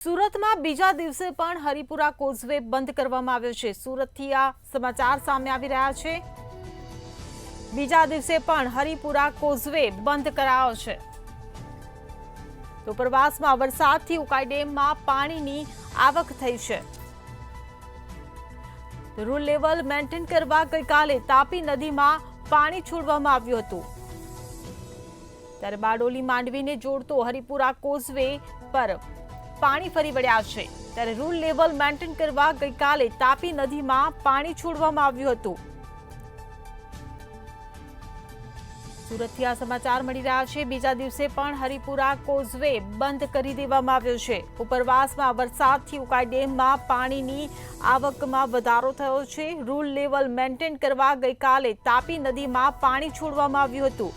સુરતમાં બીજા દિવસે પણ હરિપુરા કોઝવે બંધ કરવામાં આવ્યો છે। સુરતથી આ સમાચાર સામે આવી રહ્યા છે। બીજા દિવસે પણ હરિપુરા કોઝવે બંધ કરાયો છે। તો ઉપરવાસમાં વરસાદથી ઉકાઈ ડેમમાં પાણીની આવક થઈ છે। રૂલ લેવલ મેન્ટેન કરવા ગઈકાલે તાપી નદીમાં પાણી છોડવામાં આવ્યું હતું। ત્યારે બારડોલી માંડવીને જોડતો હરિપુરા કોઝવે પર પાણી ફરી વળ્યા છે। ત્યારે રૂલ લેવલ મેન્ટેન કરવા ગઈકાલે તાપી નદીમાં પાણી છોડવામાં આવ્યું હતું। સુરતથી આ સમાચાર મળી રહ્યા છે। બીજા દિવસે પણ હરિપુરા કોઝવે બંધ કરી દેવામાં આવ્યો છે। ઉપરવાસમાં વરસાદથી ઉકાઈ ડેમમાં પાણીની આવકમાં વધારો થયો છે। રૂલ લેવલ મેન્ટેન કરવા ગઈકાલે તાપી નદીમાં પાણી છોડવામાં આવ્યું હતું।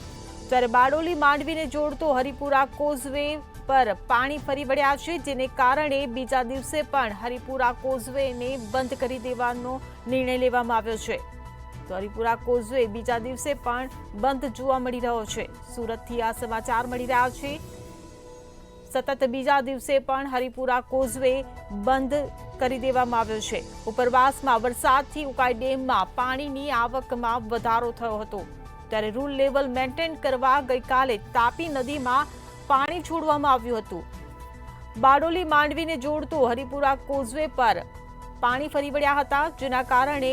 ત્યારે બારડોલી માંડવીને જોડતો હરિપુરા કોઝવે પર પાણી ફરી વળ્યા છે, જેને કારણે બીજા દિવસે પણ હરિપુરા કોઝવેને બંધ કરી દેવાનો નિર્ણય લેવામાં આવ્યો છે। તો હરિપુરા કોઝવે બીજા દિવસે પણ બંધ જોવા મળી રહ્યો છે। સુરતથી આ સમાચાર મળી રહ્યા છે। સતત બીજા દિવસે પણ હરિપુરા કોઝવે બંધ કરી દેવામાં આવ્યો છે। ઉપરવાસમાં વરસાદથી ઉકાઈ ડેમમાં પાણીની આવકમાં વધારો થયો હતો। ત્યારે રૂલ લેવલ મેન્ટેન કરવા ગઈકાલે તાપી નદીમાં પાણી છોડવામાં આવ્યું હતું। બારડોલી માંડવીને જોડતો હરિપુરા કોઝવે પર પાણી ફરી વળ્યા હતા, જેના કારણે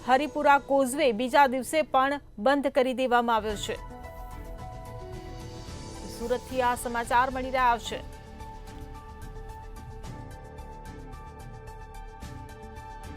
હરિપુરા કોઝવે બીજા દિવસે પણ બંધ કરી દેવામાં આવ્યો છે। સુરતથી આ સમાચાર મળી રહ્યા છે।